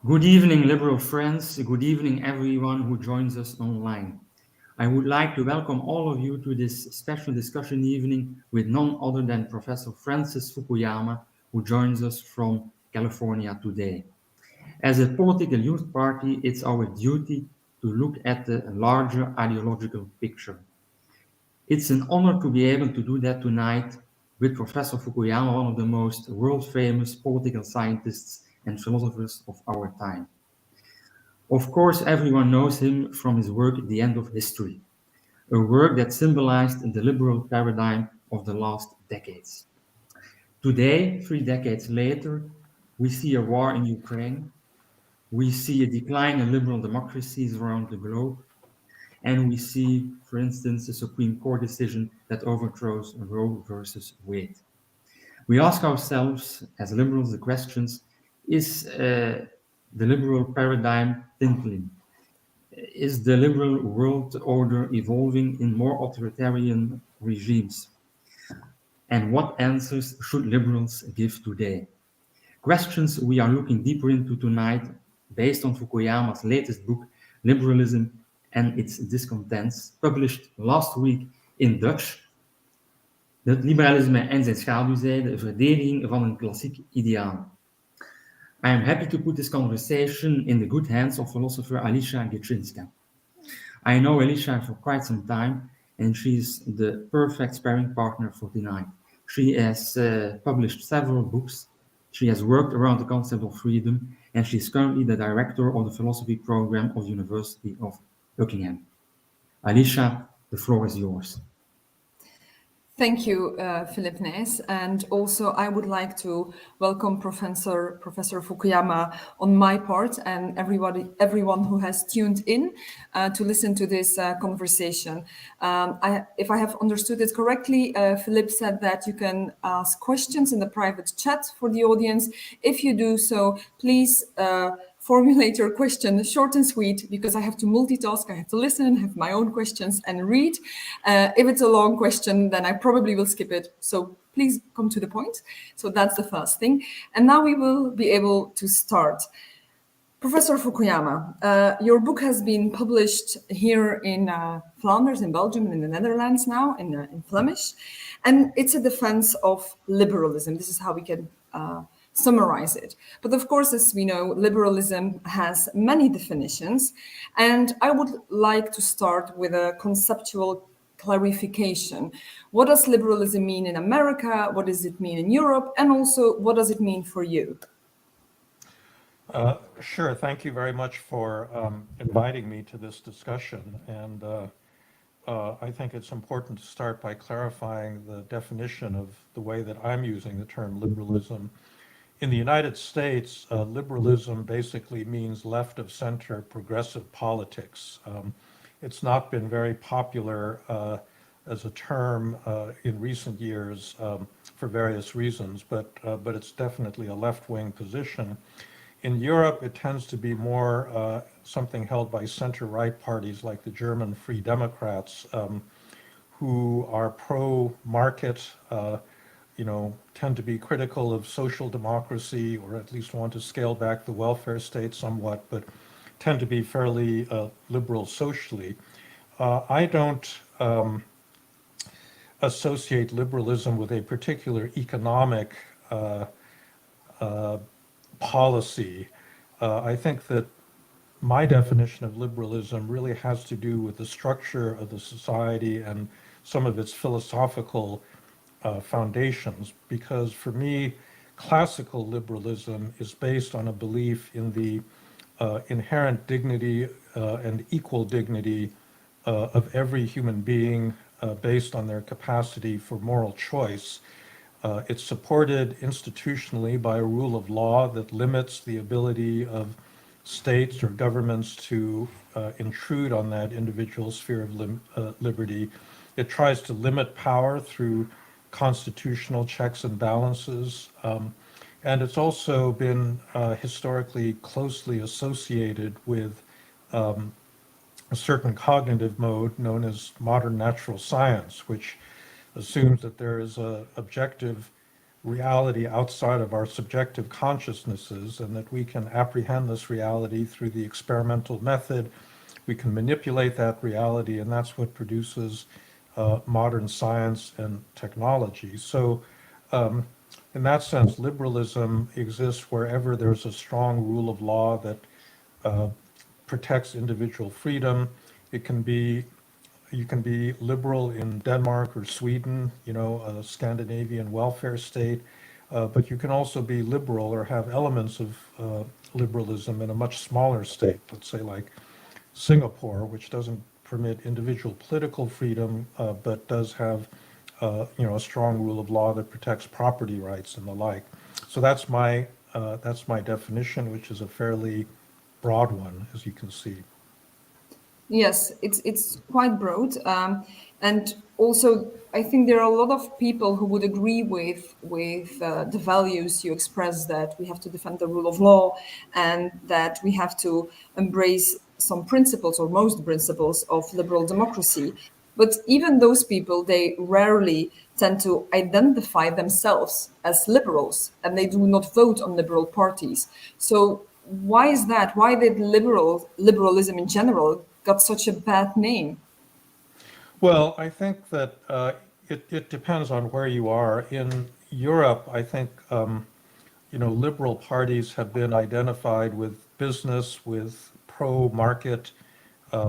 Good evening, liberal friends. Good evening, everyone who joins us online. I would like to welcome all of you to this special discussion evening with none other than Professor Francis Fukuyama, who joins us from California today. As a political youth party, it's our duty to look at the larger ideological picture. It's an honor to be able to do that tonight with Professor Fukuyama, one of the most world-famous political scientists and philosophers of our time. Of course, everyone knows him from his work at the End of History, a work that symbolized the liberal paradigm of the last decades. Today, 3 decades later, we see a war in Ukraine, we see a decline in liberal democracies around the globe, and we see, for instance, a Supreme Court decision that overthrows Roe versus Wade. We ask ourselves, as liberals, the questions: is the liberal paradigm tintling? Is the liberal world order evolving in more authoritarian regimes? And what answers should liberals give today? Questions we are looking deeper into tonight based on Fukuyama's latest book, Liberalism and Its Discontents, published last week in Dutch. Het liberalisme en zijn schaduwzijde, verdediging van een klassiek ideaal. I am happy to put this conversation in the good hands of philosopher Alicja Gescinska. I know Alicja for quite some time, and she's the perfect sparring partner for tonight. She has published several books. She has worked around the concept of freedom, and she is currently the director of the philosophy program of the University of Buckingham. Alicja, the floor is yours. Thank you, Philippe Nys, and also I would like to welcome Professor Fukuyama on my part and everyone who has tuned in to listen to this conversation. If I have understood it correctly, Philippe said that you can ask questions in the private chat for the audience. If you do so, please formulate your question short and sweet, because I have to multitask. I have to listen, have my own questions and read. If it's a long question, then I probably will skip it. So please come to the point. So that's the first thing. And now we will be able to start. Professor Fukuyama, your book has been published here in Flanders, in Belgium, and in the Netherlands now, in Flemish. And it's a defense of liberalism. This is how we can summarize it. But of course, as we know, liberalism has many definitions. And I would like to start with a conceptual clarification. What does liberalism mean in America? What does it mean in Europe? And also, what does it mean for you? Sure. Thank you very much for inviting me to this discussion. And I think it's important to start by clarifying the definition of the way that I'm using the term liberalism. In the United States, liberalism basically means left of center progressive politics. It's not been very popular as a term in recent years for various reasons, but it's definitely a left-wing position. In Europe, it tends to be more something held by center-right parties like the German Free Democrats, who are pro-market, tend to be critical of social democracy, or at least want to scale back the welfare state somewhat, but tend to be fairly liberal socially. I don't associate liberalism with a particular economic policy. I think that my definition of liberalism really has to do with the structure of the society and some of its philosophical foundations, because for me, classical liberalism is based on a belief in the inherent dignity and equal dignity of every human being based on their capacity for moral choice. It's supported institutionally by a rule of law that limits the ability of states or governments to intrude on that individual sphere of liberty. It tries to limit power through constitutional checks and balances. And it's also been historically closely associated with a certain cognitive mode known as modern natural science, which assumes that there is an objective reality outside of our subjective consciousnesses, and that we can apprehend this reality through the experimental method. We can manipulate that reality, and that's what produces modern science and technology. So in that sense, liberalism exists wherever there's a strong rule of law that protects individual freedom. It can be You can be liberal in Denmark or Sweden, a Scandinavian welfare state, but you can also be liberal or have elements of liberalism in a much smaller state, let's say like Singapore, which doesn't permit individual political freedom, but does have, a strong rule of law that protects property rights and the like. So that's my definition, which is a fairly broad one, as you can see. Yes, it's quite broad, and also I think there are a lot of people who would agree with the values you express, that we have to defend the rule of law and that we have to embrace some principles or most principles of liberal democracy. But even those people, they rarely tend to identify themselves as liberals, and they do not vote on liberal parties. So why is that? Why did liberalism in general got such a bad name? Well, I think that it depends on where you are. In Europe, I think liberal parties have been identified with business, with pro-market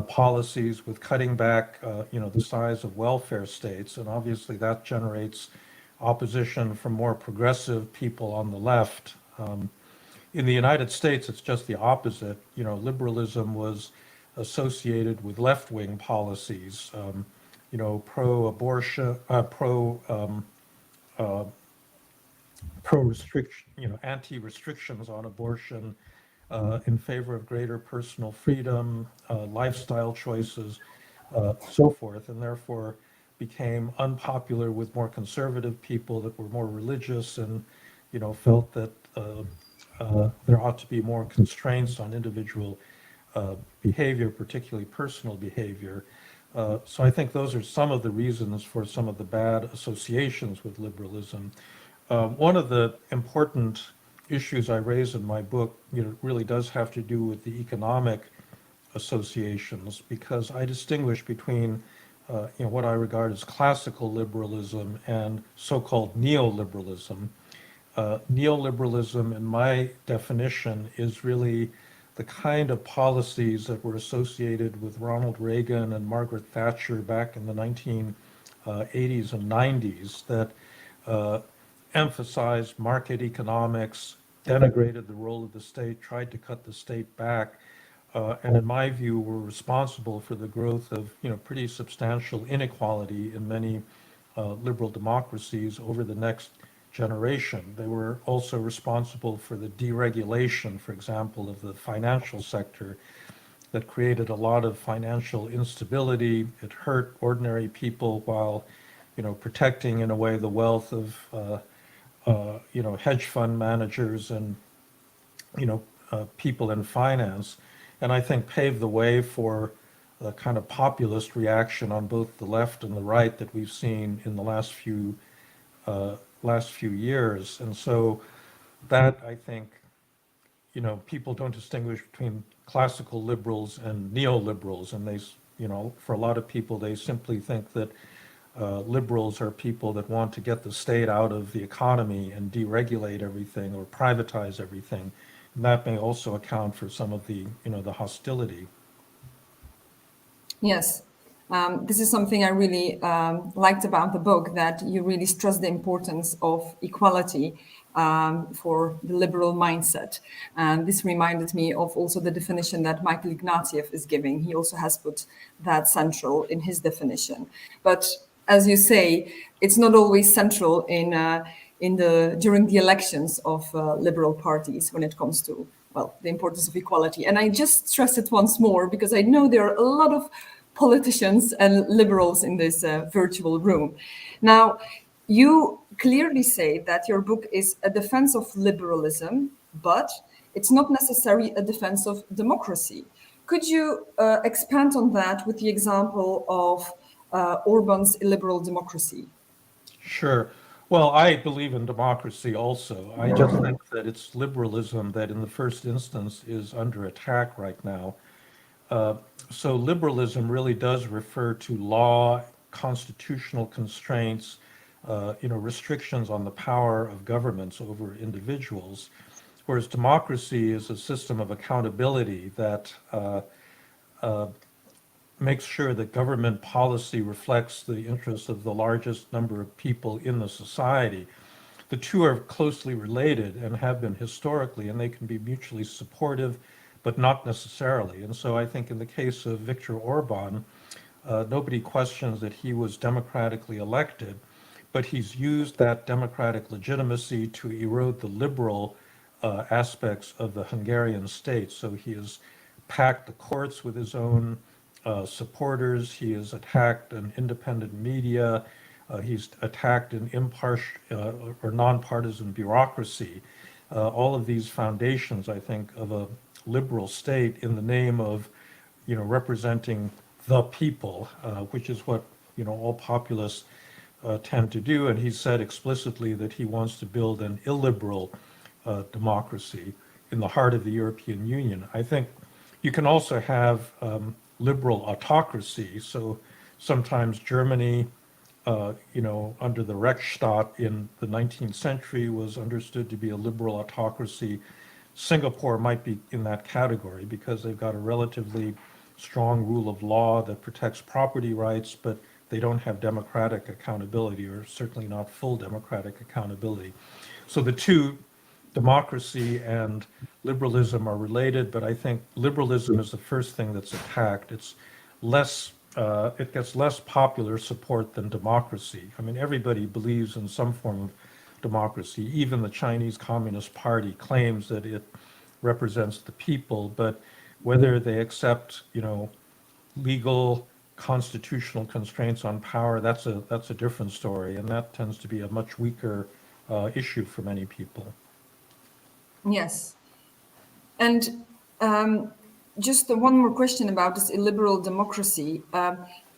policies, with cutting back, the size of welfare states, and obviously that generates opposition from more progressive people on the left. In the United States, it's just the opposite. Liberalism was associated with left-wing policies, pro-abortion, pro-restriction, anti-restrictions on abortion, in favor of greater personal freedom, lifestyle choices, so forth, and therefore became unpopular with more conservative people that were more religious and, felt that there ought to be more constraints on individual behavior, particularly personal behavior. So I think those are some of the reasons for some of the bad associations with liberalism. One of the important issues I raise in my book, really does have to do with the economic associations, because I distinguish between, what I regard as classical liberalism and so-called neoliberalism. Neoliberalism, in my definition, is really the kind of policies that were associated with Ronald Reagan and Margaret Thatcher back in the 1980s and 90s that emphasized market economics, denigrated the role of the state, tried to cut the state back, and in my view were responsible for the growth of pretty substantial inequality in many liberal democracies over the next generation. They were also responsible for the deregulation, for example, of the financial sector that created a lot of financial instability. It hurt ordinary people while, protecting in a way the wealth of, hedge fund managers and, people in finance. And I think paved the way for the kind of populist reaction on both the left and the right that we've seen in the last few years. And so that, I think, people don't distinguish between classical liberals and neoliberals. And they, for a lot of people, they simply think that liberals are people that want to get the state out of the economy and deregulate everything or privatize everything. And that may also account for some of the, the hostility. Yes, this is something I really liked about the book, that you really stress the importance of equality for the liberal mindset. And this reminded me of also the definition that Michael Ignatieff is giving. He also has put that central in his definition. But as you say, it's not always central during the elections of liberal parties when it comes to, well, the importance of equality. And I just stress it once more because I know there are a lot of politicians and liberals in this virtual room. Now, you clearly say that your book is a defense of liberalism, but it's not necessarily a defense of democracy. Could you expand on that with the example of Orban's illiberal democracy? Sure. Well, I believe in democracy also. I just think that it's liberalism that in the first instance is under attack right now. Uh, so liberalism really does refer to law, constitutional constraints, restrictions on the power of governments over individuals, whereas democracy is a system of accountability that makes sure that government policy reflects the interests of the largest number of people in the society. The two are closely related and have been historically, and they can be mutually supportive, but not necessarily. And so I think in the case of Viktor Orban, nobody questions that he was democratically elected, but he's used that democratic legitimacy to erode the liberal aspects of the Hungarian state. So he has packed the courts with his own supporters. He has attacked an independent media. He's attacked an impartial or nonpartisan bureaucracy. All of these foundations, I think, of a liberal state in the name of, representing the people, which is what, all populists tend to do. And he said explicitly that he wants to build an illiberal democracy in the heart of the European Union. I think you can also have liberal autocracy. So sometimes Germany, under the Rechtsstaat in the 19th century was understood to be a liberal autocracy. Singapore might be in that category because they've got a relatively strong rule of law that protects property rights, but they don't have democratic accountability, or certainly not full democratic accountability. So the two, democracy and liberalism, are related, but I think liberalism is the first thing that's attacked. It's less, it gets less popular support than democracy. I mean, everybody believes in some form of democracy. Even the Chinese Communist Party claims that it represents the people, but whether they accept, legal constitutional constraints on power, that's a different story, and that tends to be a much weaker issue for many people. Yes. And just one more question about this illiberal democracy.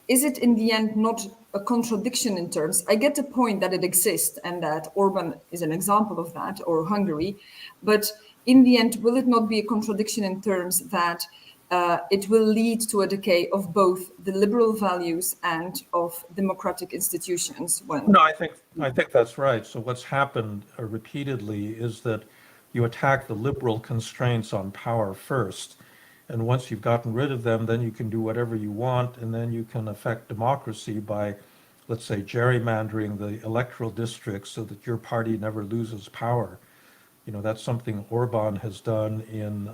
Is it in the end not a contradiction in terms? I get the point that it exists and that Orban is an example of that, or Hungary, but in the end, will it not be a contradiction in terms that it will lead to a decay of both the liberal values and of democratic institutions? No, I think that's right. So what's happened repeatedly is that you attack the liberal constraints on power first. And once you've gotten rid of them, then you can do whatever you want, and then you can affect democracy by, let's say, gerrymandering the electoral districts so that your party never loses power. That's something Orban has done in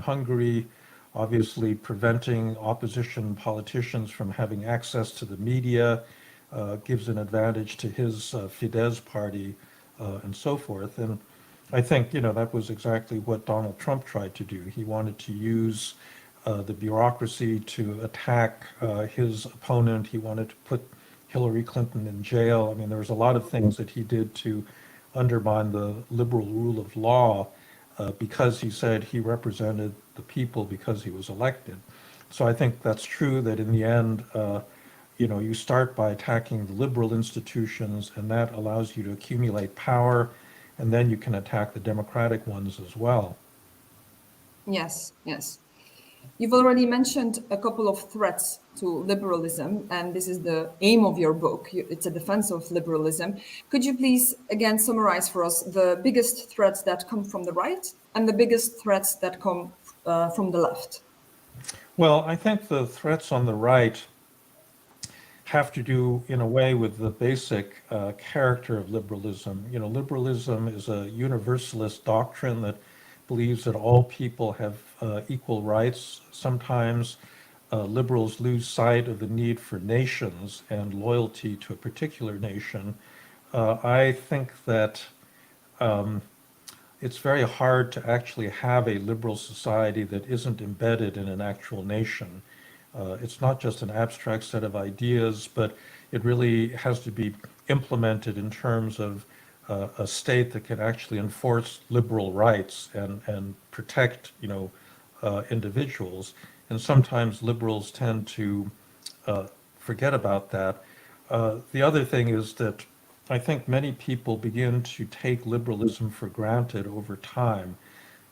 Hungary, obviously preventing opposition politicians from having access to the media, gives an advantage to his Fidesz party, and so forth. And I think, that was exactly what Donald Trump tried to do. He wanted to use the bureaucracy to attack his opponent. He wanted to put Hillary Clinton in jail. I mean, there was a lot of things that he did to undermine the liberal rule of law because he said he represented the people because he was elected. So I think that's true that in the end, you start by attacking the liberal institutions, and that allows you to accumulate power, and then you can attack the democratic ones as well. Yes, yes. You've already mentioned a couple of threats to liberalism, and this is the aim of your book. It's a defense of liberalism. Could you please again summarize for us the biggest threats that come from the right and the biggest threats that come from the left? Well, I think the threats on the right have to do, in a way, with the basic character of liberalism. Liberalism is a universalist doctrine that believes that all people have equal rights. Sometimes liberals lose sight of the need for nations and loyalty to a particular nation. I think that it's very hard to actually have a liberal society that isn't embedded in an actual nation. It's not just an abstract set of ideas, but it really has to be implemented in terms of a state that can actually enforce liberal rights and protect, individuals. And sometimes liberals tend to forget about that. The other thing is that I think many people begin to take liberalism for granted over time.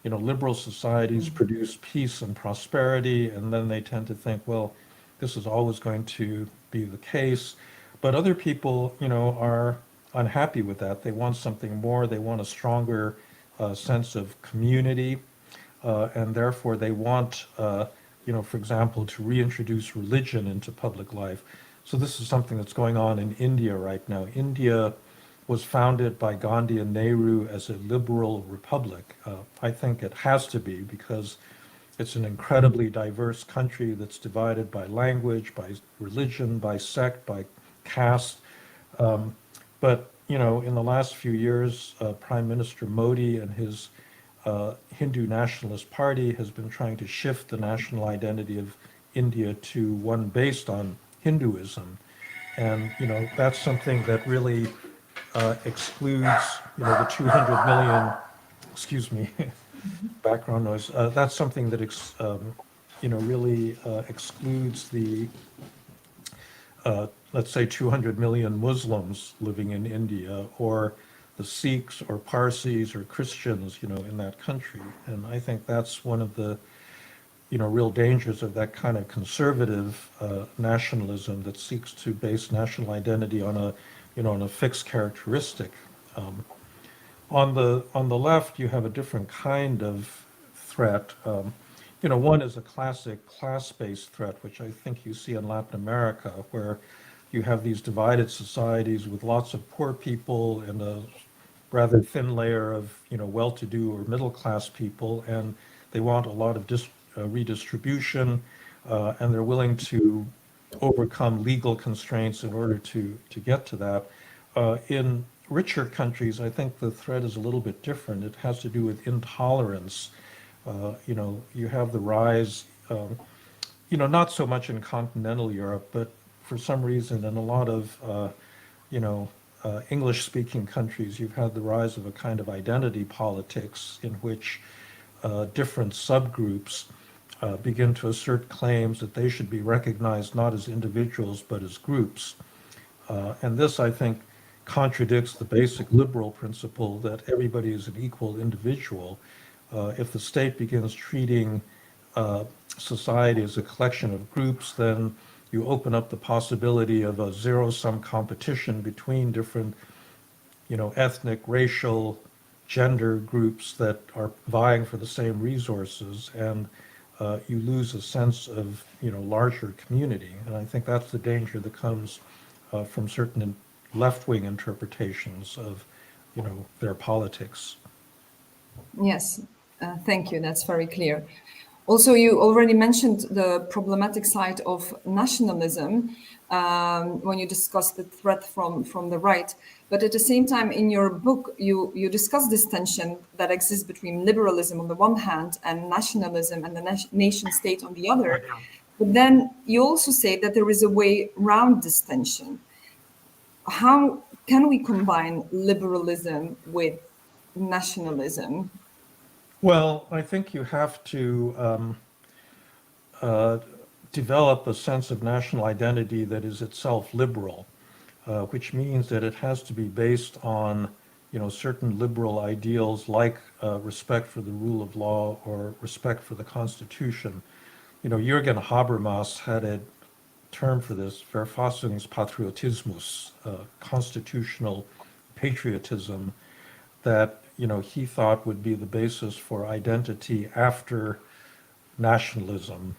Liberal societies produce peace and prosperity, and then they tend to think, well, this is always going to be the case. But other people, are unhappy with that. They want something more. They want a stronger sense of community, and therefore they want, for example, to reintroduce religion into public life. So this is something that's going on in India right now. India was founded by Gandhi and Nehru as a liberal republic. I think it has to be because it's an incredibly diverse country that's divided by language, by religion, by sect, by caste. But, in the last few years, Prime Minister Modi and his Hindu Nationalist Party has been trying to shift the national identity of India to one based on Hinduism. And, that's something that really excludes, the 200 million, excuse me, background noise. That's something that, really excludes the, let's say, 200 million Muslims living in India, or the Sikhs or Parsis or Christians, in that country. And I think that's one of the, real dangers of that kind of conservative nationalism that seeks to base national identity on a fixed characteristic. On the left, you have a different kind of threat. One is a classic class-based threat, which I think you see in Latin America, where you have these divided societies with lots of poor people and a rather thin layer of well-to-do or middle-class people, and they want a lot of redistribution, and they're willing to overcome legal constraints in order to get to that. In richer countries, I think the threat is a little bit different. It has to do with intolerance. You have the rise, not so much in continental Europe, but for some reason in a lot of, English-speaking countries, you've had the rise of a kind of identity politics in which different subgroups begin to assert claims that they should be recognized not as individuals but as groups. And this, I think, contradicts the basic liberal principle that everybody is an equal individual. If the state begins treating society as a collection of groups, then you open up the possibility of a zero-sum competition between different, ethnic, racial, gender groups that are vying for the same resources, and you lose a sense of, larger community. And I think that's the danger that comes from certain left-wing interpretations of, their politics. Yes, thank you. That's very clear. Also, you already mentioned the problematic side of nationalism when you discussed the threat from the right. But at the same time, in your book, you discuss this tension that exists between liberalism on the one hand and nationalism and the nation state on the other. But then you also say that there is a way around this tension. How can we combine liberalism with nationalism? Well, I think you have to develop a sense of national identity that is itself liberal, which means that it has to be based on, certain liberal ideals like respect for the rule of law or respect for the Constitution. Jürgen Habermas had a term for this, Verfassungspatriotismus, constitutional patriotism, that he thought would be the basis for identity after nationalism.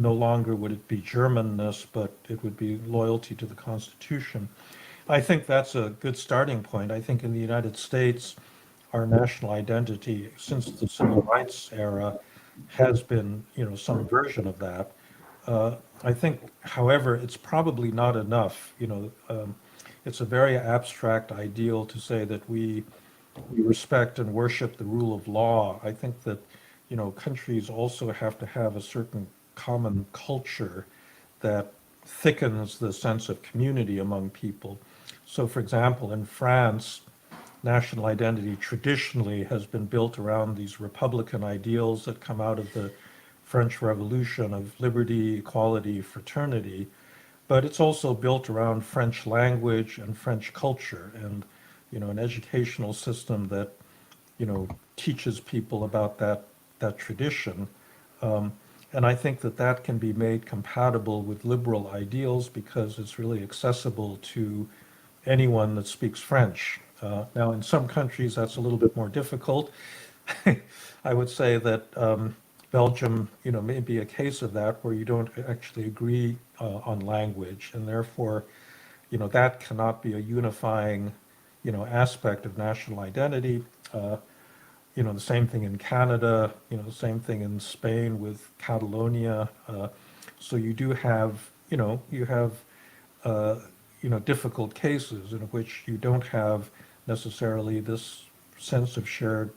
No longer would it be Germanness, but it would be loyalty to the Constitution. I think that's a good starting point. I think in the United States, our national identity since the civil rights era has been, some version of that. I think, however, it's probably not enough. It's a very abstract ideal to say that we respect and worship the rule of law. I think that, countries also have to have a certain common culture that thickens the sense of community among people. So, for example, in France, national identity traditionally has been built around these republican ideals that come out of the French Revolution of liberty, equality, fraternity. but it's also built around French language and French culture, and an educational system that teaches people about that tradition. And I think that can be made compatible with liberal ideals because it's really accessible to anyone that speaks French. Now, in some countries, that's a little bit more difficult. I would say that Belgium, may be a case of that where you don't actually agree on language, and therefore, that cannot be a unifying, aspect of national identity. The same thing in Canada, the same thing in Spain with Catalonia. So you do have, uh, difficult cases in which you don't have necessarily this sense of shared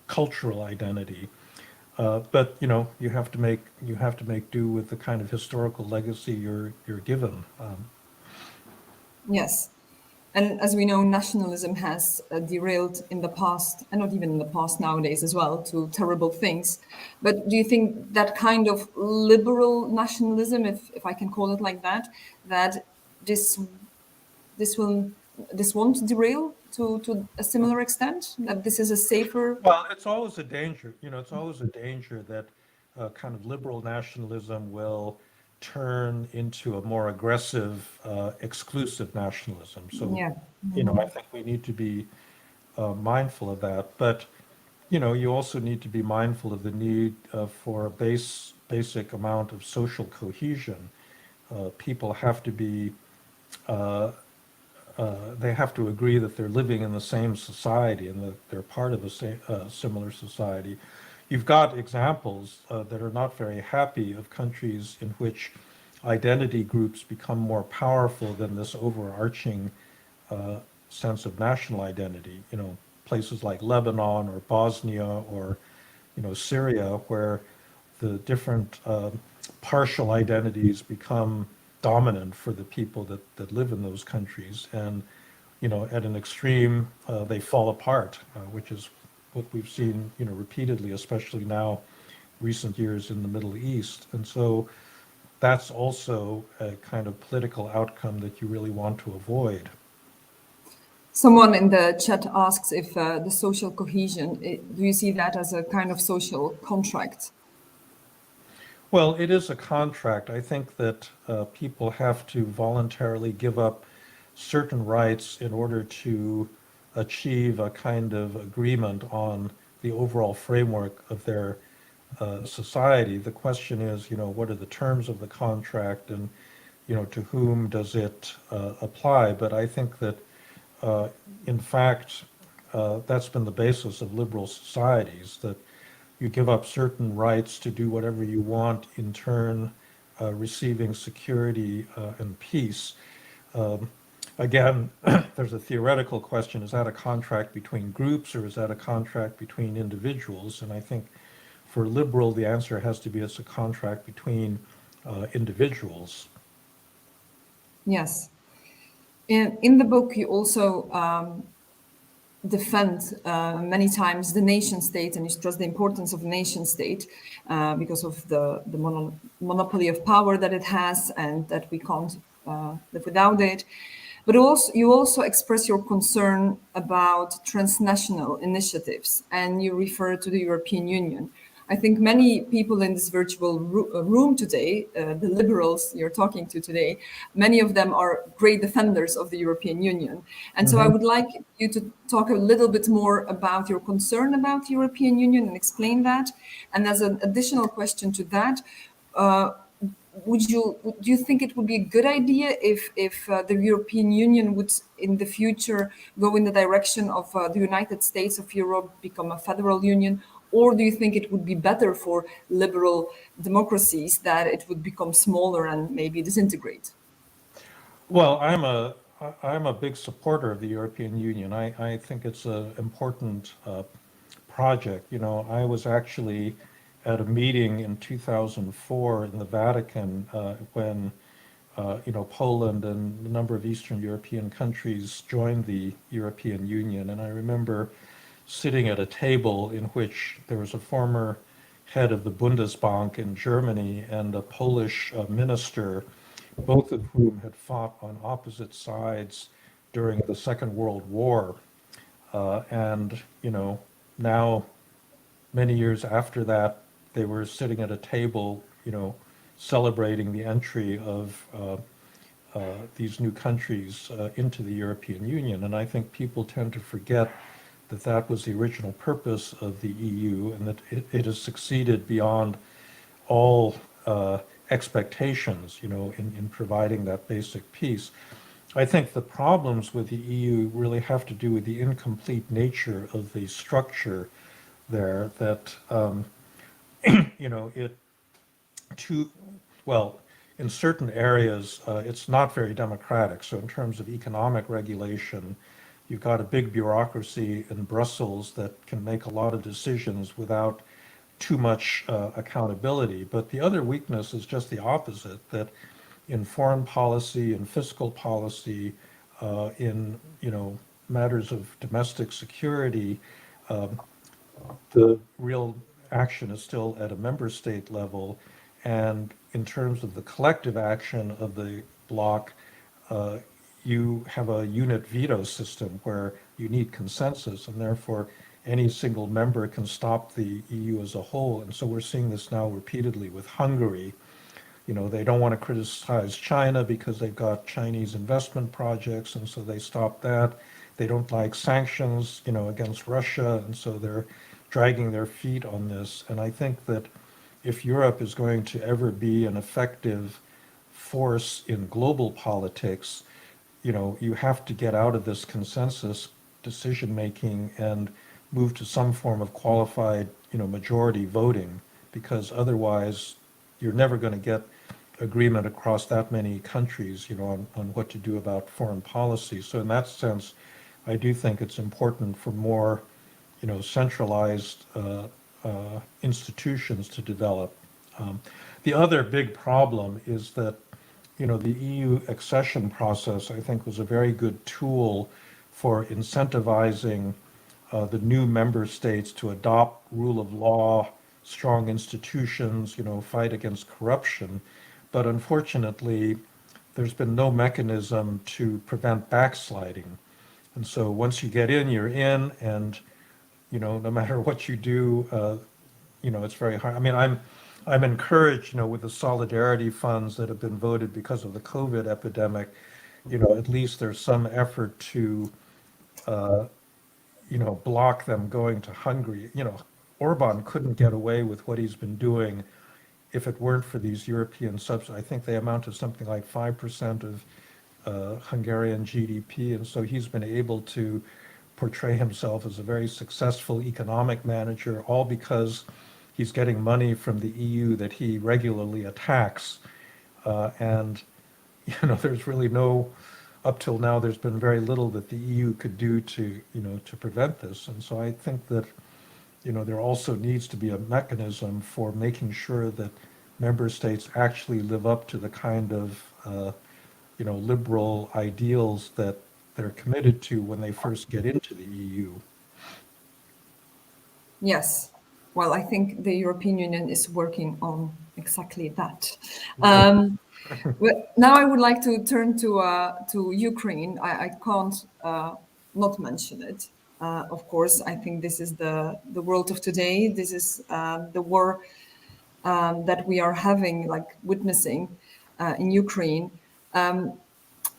cultural identity. But you have to make do with the kind of historical legacy you're given. Yes. And as we know, nationalism has derailed in the past, and not even in the past, nowadays as well, to terrible things. But do you think that kind of liberal nationalism, if I can call it like that, that this this will this won't derail to a similar extent? That this is a safer. Well, it's always a danger. It's always a danger that kind of liberal nationalism will turn into a more aggressive, exclusive nationalism. So, Yeah. I think we need to be mindful of that. But, you also need to be mindful of the need for a basic amount of social cohesion. People have to be they have to agree that they're living in the same society and that they're part of a similar society. You've got examples that are not very happy of countries in which identity groups become more powerful than this overarching uh, sense of national identity. Places like Lebanon or Bosnia or Syria, where the different partial identities become dominant for the people that live in those countries. And, at an extreme, they fall apart, which is what we've seen, repeatedly, especially now, recent years in the Middle East. And so that's also a kind of political outcome that you really want to avoid. Someone in the chat asks if the social cohesion, do you see that as a kind of social contract? Well, it is a contract. I think that people have to voluntarily give up certain rights in order to achieve a kind of agreement on the overall framework of their society. The question is, what are the terms of the contract and, to whom does it apply? But I think that, uh, in fact, that's been the basis of liberal societies, that you give up certain rights to do whatever you want in turn, receiving security and peace. Um, Again, there's a theoretical question, is that a contract between groups or is that a contract between individuals? And I think for liberal, the answer has to be it's a contract between individuals. Yes. In the book, you also defend many times the nation state, and you stress the importance of the nation state because of the monopoly of power that it has, and that we can't live without it. But also, you also express your concern about transnational initiatives, and you refer to the European Union. I think many people in this virtual room today, the liberals you're talking to today, many of them are great defenders of the European Union. And so I Mhm. would like you to talk a little bit more about your concern about the European Union and explain that. And as an additional question to that, uh, do you think it would be a good idea if the European Union would in the future go in the direction of the United States of Europe, become a federal union, or do you think it would be better for liberal democracies that it would become smaller and maybe disintegrate? Well, I'm a big supporter of the European Union. I think it's an important project. I was actually at a meeting in 2004 in the Vatican when Poland and a number of Eastern European countries joined the European Union. And I remember sitting at a table in which there was a former head of the Bundesbank in Germany and a Polish minister both of whom had fought on opposite sides during the Second World War. And, now many years after that, they were sitting at a table, celebrating the entry of these new countries into the European Union. And I think people tend to forget that that was the original purpose of the EU and that it has succeeded beyond all expectations, in providing that basic peace. I think the problems with the EU really have to do with the incomplete nature of the structure there, that, it too, well, in certain areas, it's not very democratic. So in terms of economic regulation, you've got a big bureaucracy in Brussels that can make a lot of decisions without too much accountability. But the other weakness is just the opposite, that in foreign policy and fiscal policy, in, matters of domestic security, the real action is still at a member state level. And in terms of the collective action of the bloc, you have a unit veto system where you need consensus, and therefore any single member can stop the EU as a whole. And so we're seeing this now repeatedly with Hungary. They don't want to criticize China because they've got Chinese investment projects, and so they stop that. They don't like sanctions, against Russia, and so they're dragging their feet on this. And I think that if Europe is going to ever be an effective force in global politics, you have to get out of this consensus decision making and move to some form of qualified, majority voting, because otherwise you're never going to get agreement across that many countries, on what to do about foreign policy. So in that sense, I do think it's important for more, centralized institutions to develop. The other big problem is that, the EU accession process, I think, was a very good tool for incentivizing the new member states to adopt rule of law, strong institutions, fight against corruption. But unfortunately, there's been no mechanism to prevent backsliding. And so once you get in, you're in, and no matter what you do, it's very hard. I mean, I'm encouraged, with the solidarity funds that have been voted because of the COVID epidemic. At least there's some effort to, block them going to Hungary. Orban couldn't get away with what he's been doing if it weren't for these European subsidies. I think they amount to something like 5% of Hungarian GDP, and so he's been able to portray himself as a very successful economic manager, all because he's getting money from the EU that he regularly attacks. And, there's really up till now, there's been very little that the EU could do to, to prevent this. And so I think that, there also needs to be a mechanism for making sure that member states actually live up to the kind of, liberal ideals that they're committed to when they first get into the EU. Yes. Well, I think the European Union is working on exactly that. Well, now I would like to turn to Ukraine. I can't not mention it. Of course, I think this is the world of today. This is the war that we are having, like witnessing in Ukraine.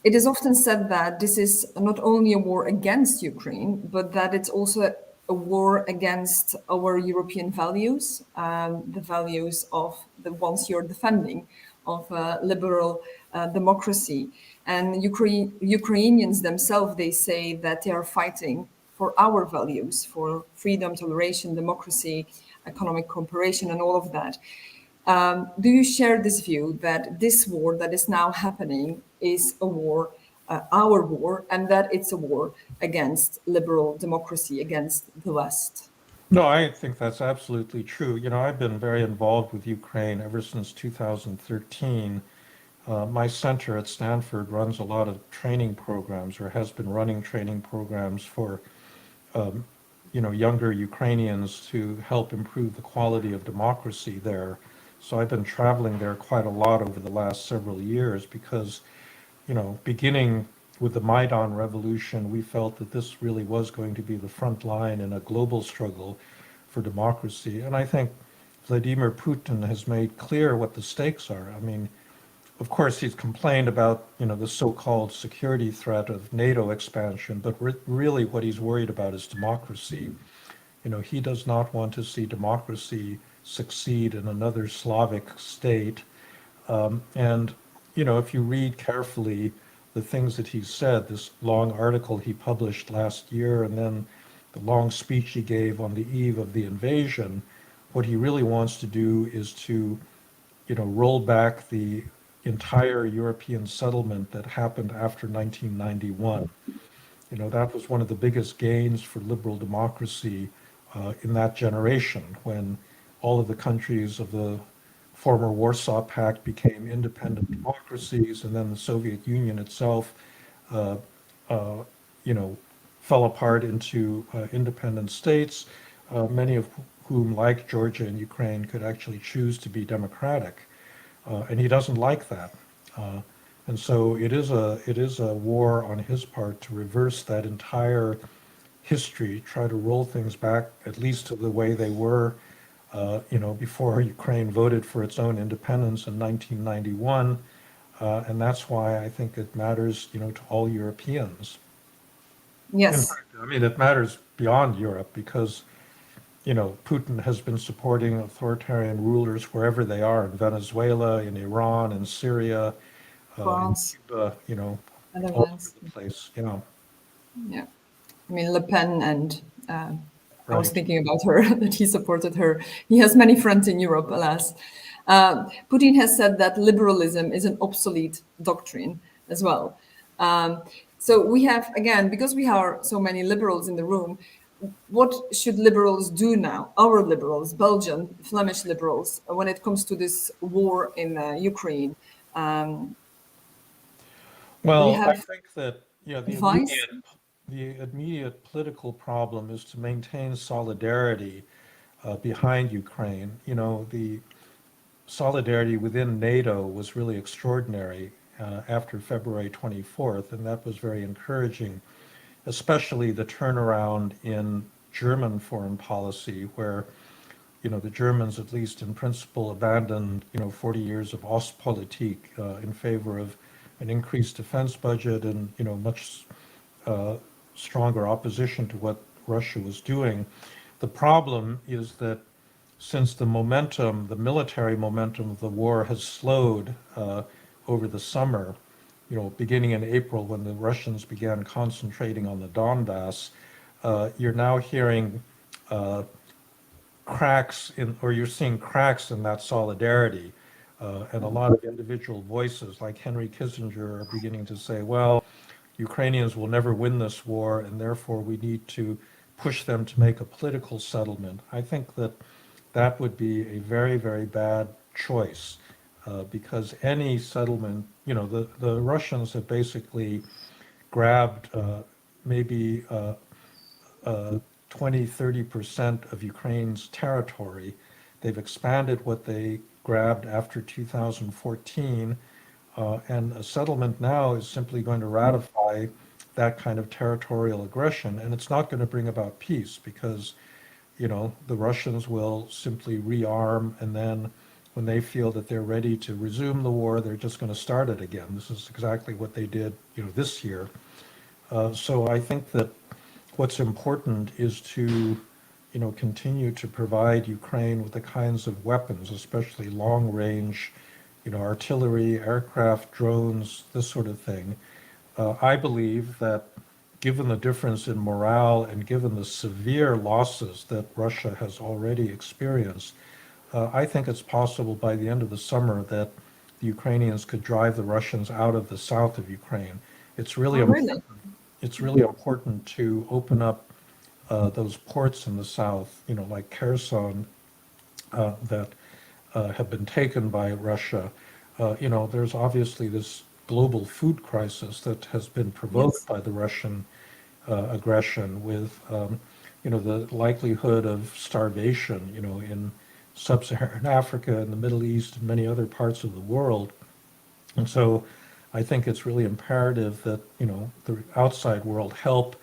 It is often said that this is not only a war against Ukraine, but that it's also a war against our European values, the values of the ones you're defending, of liberal democracy. And Ukrainians themselves, they say that they are fighting for our values, for freedom, toleration, democracy, economic cooperation, and all of that. Do you share this view that this war that is now happening is a war, our war, and that it's a war against liberal democracy, against the West? No, I think that's absolutely true. I've been very involved with Ukraine ever since 2013. My center at Stanford runs a lot of training programs, or has been running training programs for, younger Ukrainians to help improve the quality of democracy there. So I've been traveling there quite a lot over the last several years because, beginning with the Maidan revolution, we felt that this really was going to be the front line in a global struggle for democracy. And I think Vladimir Putin has made clear what the stakes are. I mean, of course, he's complained about, the so-called security threat of NATO expansion, but really what he's worried about is democracy. He does not want to see democracy succeed in another Slavic state. And, if you read carefully the things that he said, this long article he published last year, and then the long speech he gave on the eve of the invasion, what he really wants to do is to, roll back the entire European settlement that happened after 1991. That was one of the biggest gains for liberal democracy in that generation when all of the countries of the former Warsaw Pact became independent democracies, and then the Soviet Union itself, uh, uh, you know, fell apart into independent states, many of whom, like Georgia and Ukraine, could actually choose to be democratic. And he doesn't like that. Uh, and so it is a war on his part to reverse that entire history, try to roll things back at least to the way they were, before Ukraine voted for its own independence in 1991. And that's why I think it matters, to all Europeans. In Yes. fact, I mean, it matters beyond Europe because, Putin has been supporting authoritarian rulers wherever they are, in Venezuela, in Iran, in Syria, in France, Cuba, all over Netherlands. the place. Yeah, Yeah. I mean, Le Pen, and I was right. thinking about her, that he supported her. He has many friends in Europe, alas. Putin has said that liberalism is an obsolete doctrine as well. Um, so we have, again, because we are so many liberals in the room, what should liberals do now, our liberals, Belgian, Flemish liberals, when it comes to this war in Ukraine? Um, do you Well, I have think that, advice? the immediate political problem is to maintain solidarity behind Ukraine. The solidarity within NATO was really extraordinary after February 24th, and that was very encouraging, especially the turnaround in German foreign policy, where, the Germans, at least in principle, abandoned, 40 years of Ostpolitik in favor of an increased defense budget and, much uh, stronger opposition to what Russia was doing. The problem is that since the military momentum of the war has slowed over the summer, beginning in April when the Russians began concentrating on the Donbass, you're now hearing uh, or you're seeing cracks in that solidarity. And a lot of individual voices like Henry Kissinger are beginning to say, well, Ukrainians will never win this war, and therefore we need to push them to make a political settlement. I think that that would be a very, very bad choice because any settlement, the Russians have basically grabbed maybe uh, 20, 30% of Ukraine's territory. They've expanded what they grabbed after 2014, and a settlement now is simply going to ratify that kind of territorial aggression, and it's not going to bring about peace because, the Russians will simply rearm, and then when they feel that they're ready to resume the war, they're just going to start it again. This is exactly what they did, this year. So I think that what's important is to, continue to provide Ukraine with the kinds of weapons, especially long range, artillery, aircraft, drones, this sort of thing. I believe that given the difference in morale and given the severe losses that Russia has already experienced, I think it's possible by the end of the summer that the Ukrainians could drive the Russians out of the south of Ukraine. It's really Oh, really? it's really important to open up those ports in the south, like Kherson, that have been taken by Russia. There's obviously this global food crisis that has been provoked Yes. by the Russian aggression with, the likelihood of starvation, in sub-Saharan Africa and the Middle East and many other parts of the world. And so I think it's really imperative that, the outside world help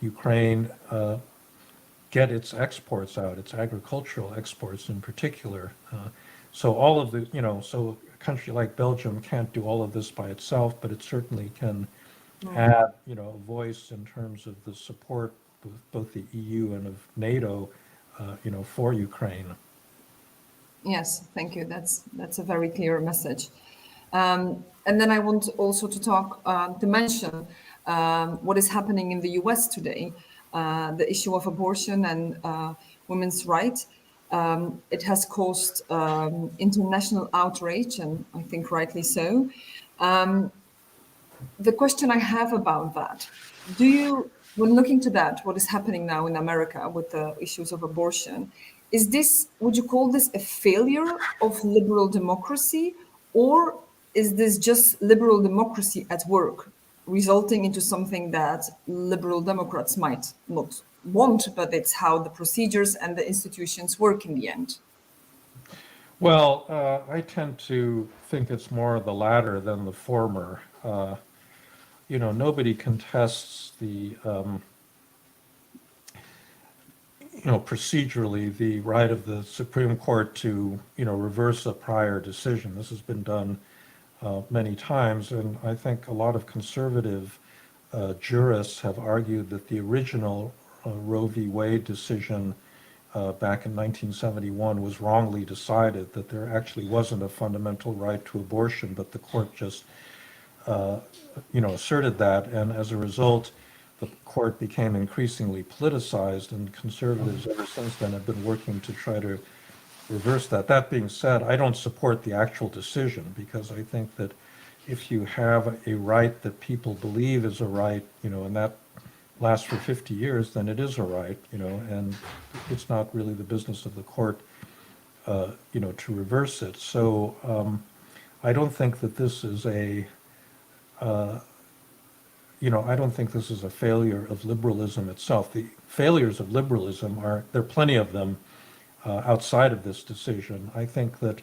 Ukraine get its exports out, its agricultural exports in particular. So all of the, so a country like Belgium can't do all of this by itself, but it certainly can add, a voice in terms of the support of both the EU and of NATO, for Ukraine. Yes, thank you. That's a very clear message. And then I want also to talk, to mention what is happening in the US today, the issue of abortion and women's rights. It has caused international outrage, and I think rightly so. The question I have about that, when looking to that, what is happening now in America with the issues of abortion, would you call this a failure of liberal democracy, or is this just liberal democracy at work, resulting into something that liberal Democrats might not want, but it's how the procedures and the institutions work in the end? Well, I tend to think it's more the latter than the former. Nobody contests the, procedurally, the right of the Supreme Court to, reverse a prior decision. This has been done many times, and I think a lot of conservative jurists have argued that the original Roe v. Wade decision back in 1971 was wrongly decided, that there actually wasn't a fundamental right to abortion, but the court just, asserted that, and as a result, the court became increasingly politicized, and conservatives ever since then have been working to try to reverse that. That being said, I don't support the actual decision, because I think that if you have a right that people believe is a right, and that lasts for 50 years, then it is a right, and it's not really the business of the court, to reverse it. So I don't think that this is I don't think this is a failure of liberalism itself. The failures of liberalism there are plenty of them outside of this decision. I think that,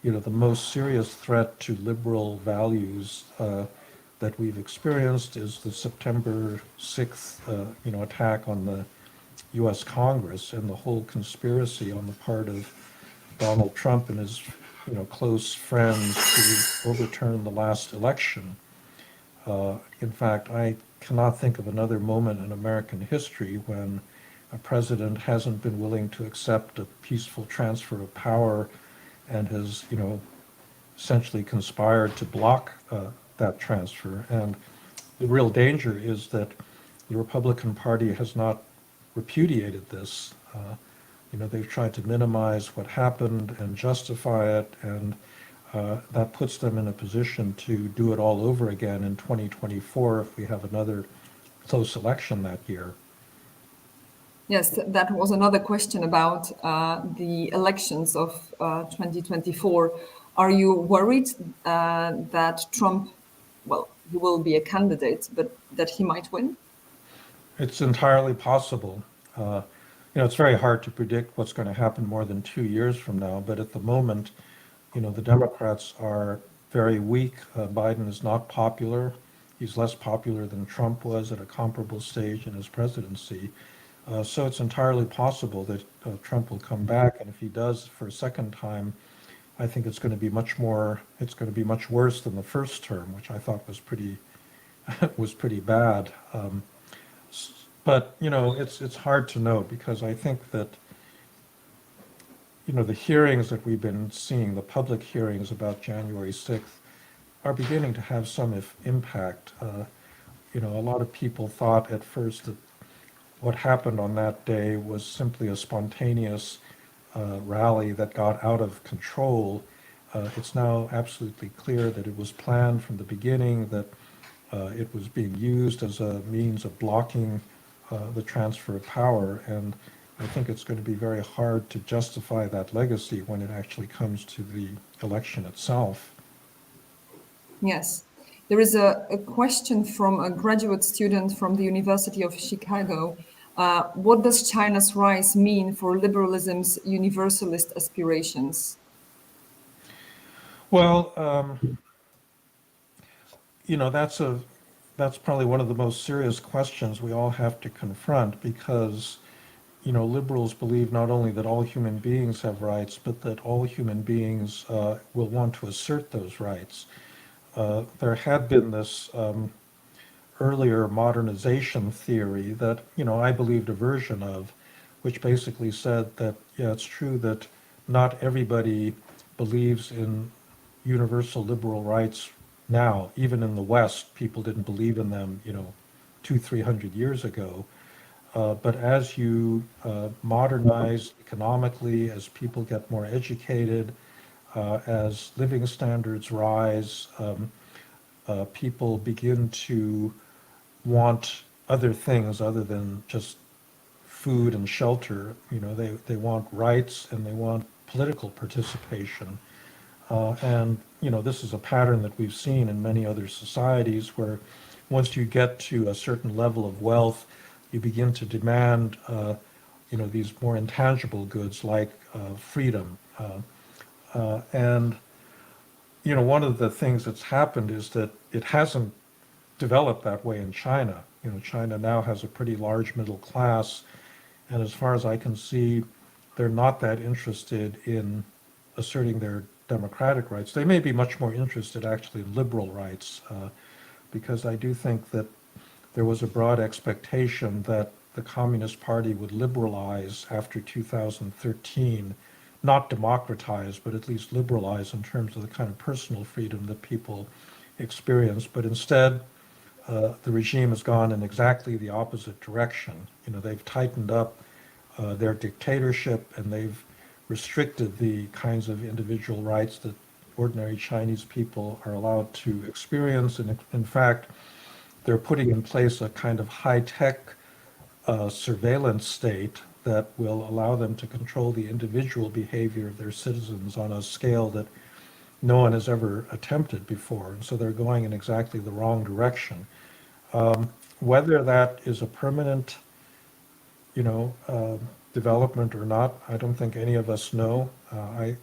the most serious threat to liberal values that we've experienced is the September 6th, attack on the U.S. Congress, and the whole conspiracy on the part of Donald Trump and his, close friends to overturn the last election. In fact, I cannot think of another moment in American history when a president hasn't been willing to accept a peaceful transfer of power and has, essentially conspired to block that transfer. And the real danger is that the Republican Party has not repudiated this. They've tried to minimize what happened and justify it, and that puts them in a position to do it all over again in 2024 if we have another close election that year. Yes, that was another question about the elections of 2024. Are you worried that Trump, he will be a candidate, but that he might win? It's entirely possible. It's very hard to predict what's going to happen more than 2 years from now, but at the moment, the Democrats are very weak. Biden is not popular. He's less popular than Trump was at a comparable stage in his presidency. So it's entirely possible that Trump will come back, and if he does for a second time, I think it's going to be much worse than the first term, which I thought was pretty bad. But it's hard to know, because I think that the hearings that we've been seeing, the public hearings about January 6th, are beginning to have some impact. A lot of people thought at first that what happened on that day was simply a spontaneous rally that got out of control. It's now absolutely clear that it was planned from the beginning, that it was being used as a means of blocking the transfer of power, and I think it's going to be very hard to justify that legacy when it actually comes to the election itself. Yes. There is a question from a graduate student from the University of Chicago, What does China's rise mean for liberalism's universalist aspirations? Well, that's probably one of the most serious questions we all have to confront because, liberals believe not only that all human beings have rights, but that all human beings will want to assert those rights. There had been this earlier modernization theory that, I believed a version of, which basically said that, yeah, it's true that not everybody believes in universal liberal rights now. Even in the West, people didn't believe in them, 300 years ago. But as you modernize economically, as people get more educated, as living standards rise, people begin to want other things other than just food and shelter. They want rights and they want political participation. And this is a pattern that we've seen in many other societies where once you get to a certain level of wealth, you begin to demand, these more intangible goods like freedom. And one of the things that's happened is that it hasn't developed that way in China. China now has a pretty large middle class, and as far as I can see, they're not that interested in asserting their democratic rights. They may be much more interested actually in liberal rights, because I do think that there was a broad expectation that the Communist Party would liberalize after 2013, not democratize, but at least liberalize in terms of the kind of personal freedom that people experience. But instead, the regime has gone in exactly the opposite direction. They've tightened up their dictatorship and they've restricted the kinds of individual rights that ordinary Chinese people are allowed to experience. And in fact, they're putting in place a kind of high-tech surveillance state that will allow them to control the individual behavior of their citizens on a scale that no one has ever attempted before. And so they're going in exactly the wrong direction. Whether that is a permanent, development or not, I don't think any of us know. I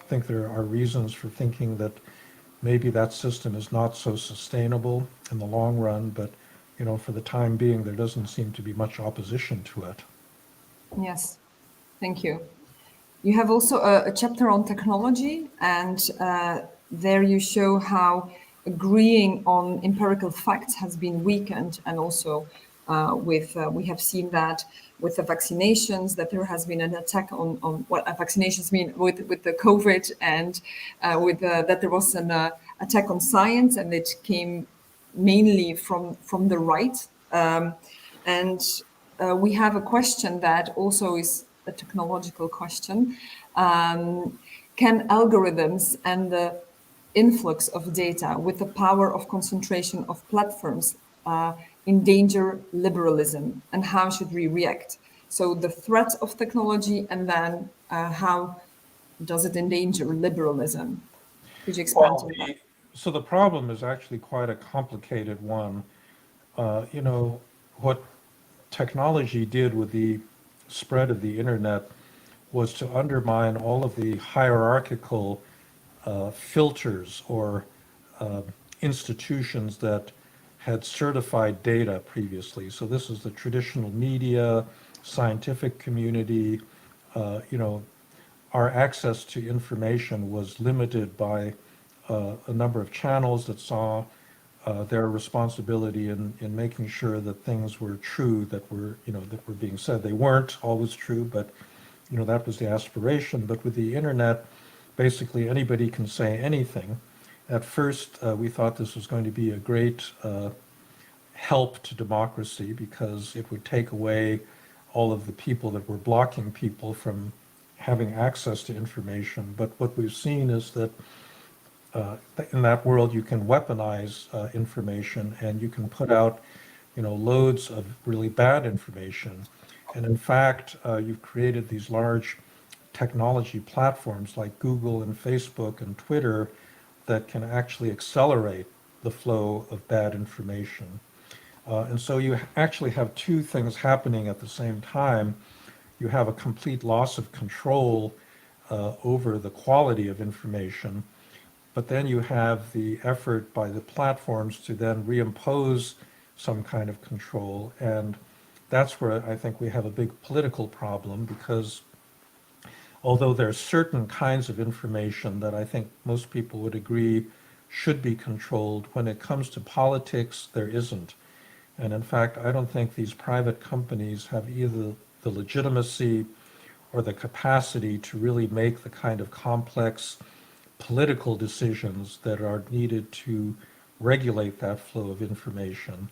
think there are reasons for thinking that maybe that system is not so sustainable in the long run, but for the time being, there doesn't seem to be much opposition to it. Yes, thank you. You have also a chapter on technology, and there you show how agreeing on empirical facts has been weakened, and also we have seen that with the vaccinations, that there has been an attack on what vaccinations mean with the COVID, and that there was an attack on science, and it came mainly from the right. And we have a question that also is a technological question. Can algorithms and the influx of data with the power of concentration of platforms endanger liberalism, and how should we react? So the threat of technology, and then how does it endanger liberalism? Could you expand Well, on that? so the problem is actually quite a complicated one. What technology did with the spread of the internet was to undermine all of the hierarchical filters or institutions that had certified data previously. So this is the traditional media, scientific community. Our access to information was limited by a number of channels that saw their responsibility in making sure that things were true that were being said. They weren't always true, but that was the aspiration. But with the internet, basically anybody can say anything. At first, we thought this was going to be a great help to democracy because it would take away all of the people that were blocking people from having access to information. But what we've seen is that in that world, you can weaponize information and you can put out, loads of really bad information. And in fact, you've created these large technology platforms like Google and Facebook and Twitter that can actually accelerate the flow of bad information. And so you actually have two things happening at the same time. You have a complete loss of control over the quality of information, but then you have the effort by the platforms to then reimpose some kind of control. And that's where I think we have a big political problem, because although there are certain kinds of information that I think most people would agree should be controlled, when it comes to politics, there isn't. And in fact, I don't think these private companies have either the legitimacy or the capacity to really make the kind of complex political decisions that are needed to regulate that flow of information.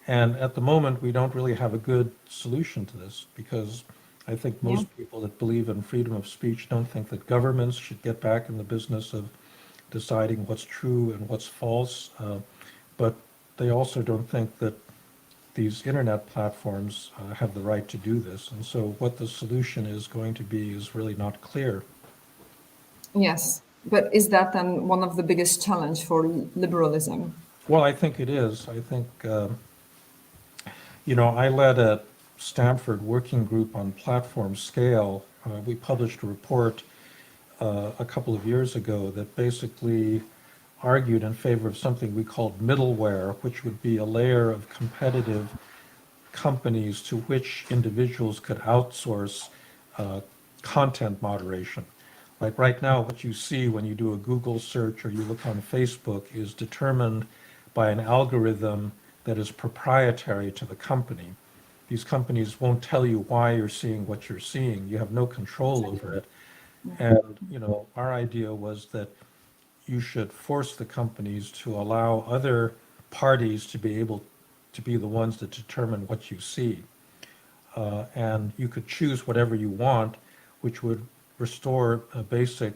And at the moment, we don't really have a good solution to this, because I think Yeah. most people that believe in freedom of speech don't think that governments should get back in the business of deciding what's true and what's false. But they also don't think that these internet platforms have the right to do this. And so what the solution is going to be is really not clear. Yes, but is that then one of the biggest challenge for liberalism? Well, I think it is. I think, I led a Stanford working group on platform scale. We published a report a couple of years ago that basically argued in favor of something we called middleware, which would be a layer of competitive companies to which individuals could outsource content moderation. Like right now, what you see when you do a Google search or you look on Facebook is determined by an algorithm that is proprietary to the company. These companies won't tell you why you're seeing what you're seeing. You have no control over it. And, our idea was that you should force the companies to allow other parties to be able to be the ones that determine what you see. And you could choose whatever you want, which would restore a basic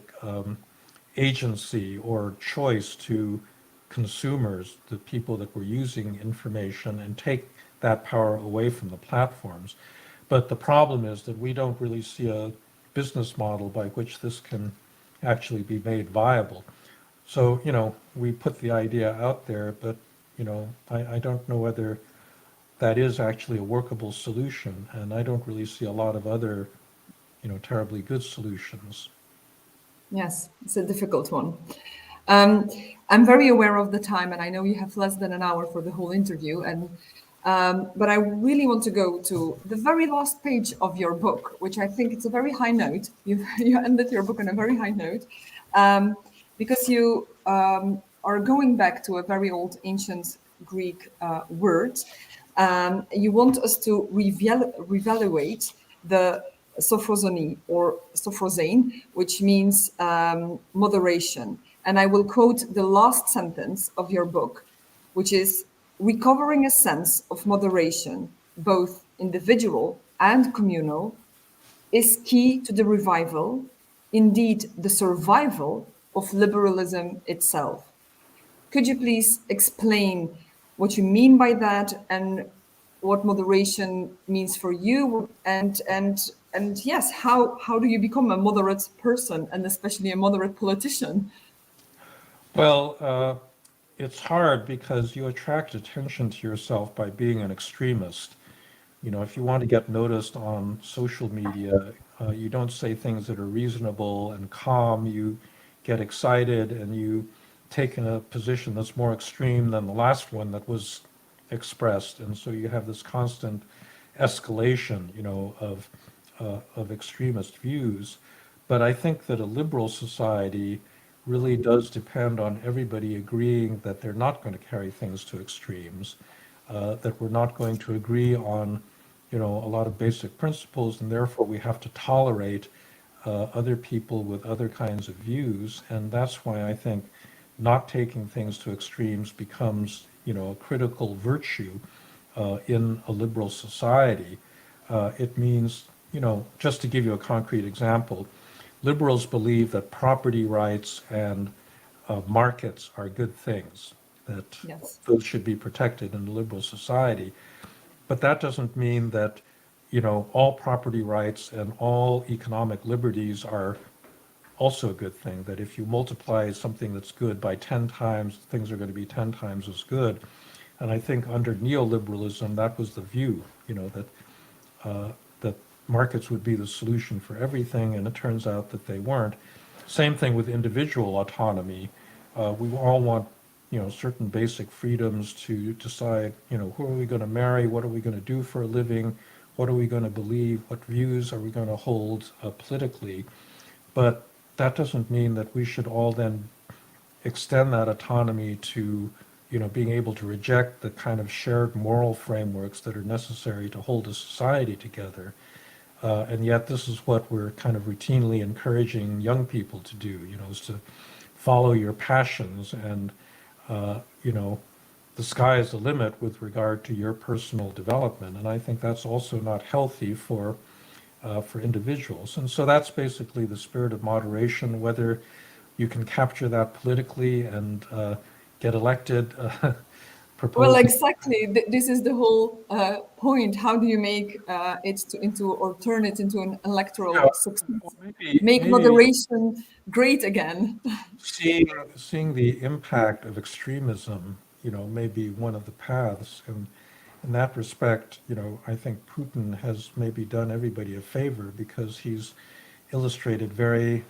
agency or choice to consumers, the people that were using information, and take that power away from the platforms. But the problem is that we don't really see a business model by which this can actually be made viable. So, we put the idea out there, but, I don't know whether that is actually a workable solution. And I don't really see a lot of other, terribly good solutions. Yes, it's a difficult one. I'm very aware of the time, and I know you have less than an hour for the whole interview. But I really want to go to the very last page of your book, which I think it's a very high note. You ended your book on a very high note, because you are going back to a very old ancient Greek word. You want us to reevaluate the sophrosony or sophrosane, which means moderation. And I will quote the last sentence of your book, which is: recovering a sense of moderation, both individual and communal, is key to the revival, indeed the survival, of liberalism itself. Could you please explain what you mean by that, and what moderation means for you, and yes, how do you become a moderate person, and especially a moderate politician? Well, it's hard because you attract attention to yourself by being an extremist. If you want to get noticed on social media, you don't say things that are reasonable and calm. You get excited and you take a position that's more extreme than the last one that was expressed. And so you have this constant escalation, of extremist views. But I think that a liberal society really does depend on everybody agreeing that they're not going to carry things to extremes, that we're not going to agree on, a lot of basic principles, and therefore we have to tolerate other people with other kinds of views. And that's why I think not taking things to extremes becomes, a critical virtue in a liberal society. It means, just to give you a concrete example, liberals believe that property rights and markets are good things, that Yes. those should be protected in a liberal society. But that doesn't mean that, all property rights and all economic liberties are also a good thing, that if you multiply something that's good by 10 times, things are going to be 10 times as good. And I think under neoliberalism, that was the view, that markets would be the solution for everything, and it turns out that they weren't. Same thing with individual autonomy. We all want, certain basic freedoms to decide, who are we going to marry, what are we going to do for a living, what are we going to believe, what views are we going to hold politically. But that doesn't mean that we should all then extend that autonomy to, being able to reject the kind of shared moral frameworks that are necessary to hold a society together. And yet this is what we're kind of routinely encouraging young people to do, is to follow your passions, and, the sky is the limit with regard to your personal development. And I think that's also not healthy for individuals. And so that's basically the spirit of moderation. Whether you can capture that politically and get elected. Well, exactly. This is the whole point. How do you make turn it into an electoral success? Make moderation great again. Seeing the impact of extremism, may be one of the paths. And in that respect, I think Putin has maybe done everybody a favor, because he's illustrated very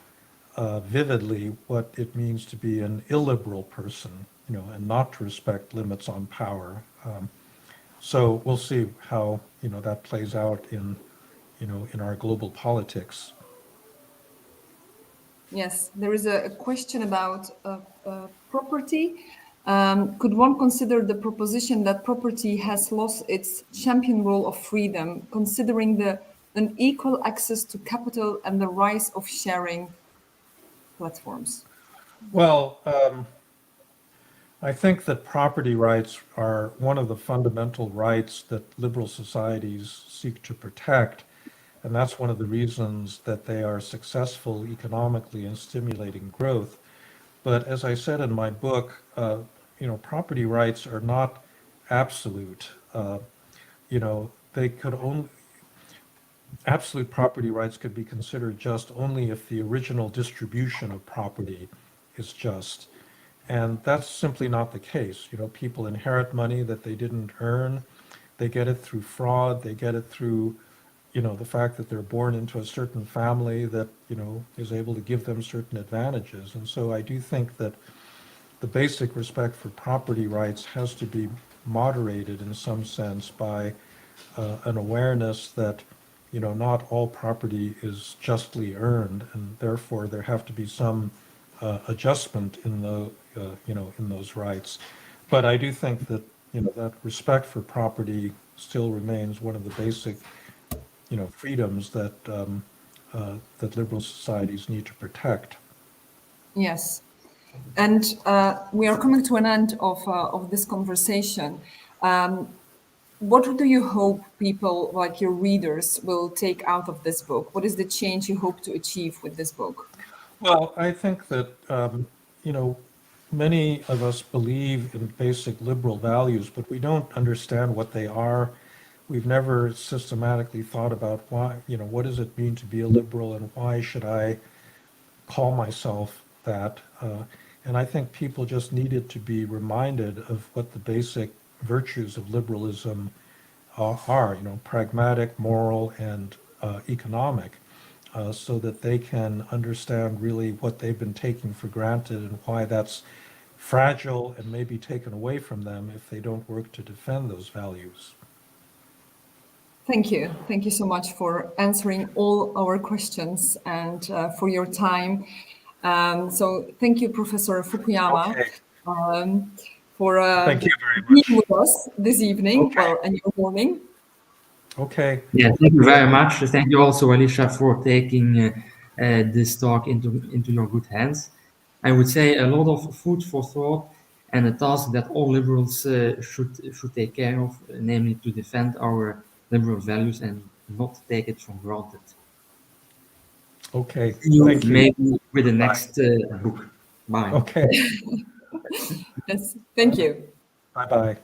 vividly what it means to be an illiberal person, and not to respect limits on power. So we'll see how, that plays out in our global politics. Yes, there is a question about property. Could one consider the proposition that property has lost its champion role of freedom, considering the unequal access to capital and the rise of sharing platforms? Well, I think that property rights are one of the fundamental rights that liberal societies seek to protect. And that's one of the reasons that they are successful economically in stimulating growth. But as I said in my book, property rights are not absolute. They could only, absolute property rights could be considered just only if the original distribution of property is just. And that's simply not the case. People inherit money that they didn't earn. They get it through fraud. They get it through, the fact that they're born into a certain family that, is able to give them certain advantages. And so I do think that the basic respect for property rights has to be moderated in some sense by an awareness that, not all property is justly earned, and therefore there have to be some adjustment in in those rights. But I do think that, that respect for property still remains one of the basic, freedoms that that liberal societies need to protect. Yes. And we are coming to an end of this conversation. What do you hope people, like your readers, will take out of this book? What is the change you hope to achieve with this book? Well, I think that, many of us believe in basic liberal values, but we don't understand what they are. We've never systematically thought about why, what does it mean to be a liberal, and why should I call myself that? And I think people just needed to be reminded of what the basic virtues of liberalism are, pragmatic, moral, and economic, so that they can understand really what they've been taking for granted and why that's fragile and may be taken away from them if they don't work to defend those values. Thank you. Thank you so much for answering all our questions and for your time. So thank you, Professor Fukuyama, for Thank you very being much. with us this evening, and your morning. Okay. Yeah, thank you very much. Thank you also, Alicja, for taking this talk into your good hands. I would say a lot of food for thought, and a task that all liberals should take care of, namely to defend our liberal values and not take it for granted. Okay. See you Thank you. maybe with the next book. Bye. Okay. Yes, thank you. Bye-bye.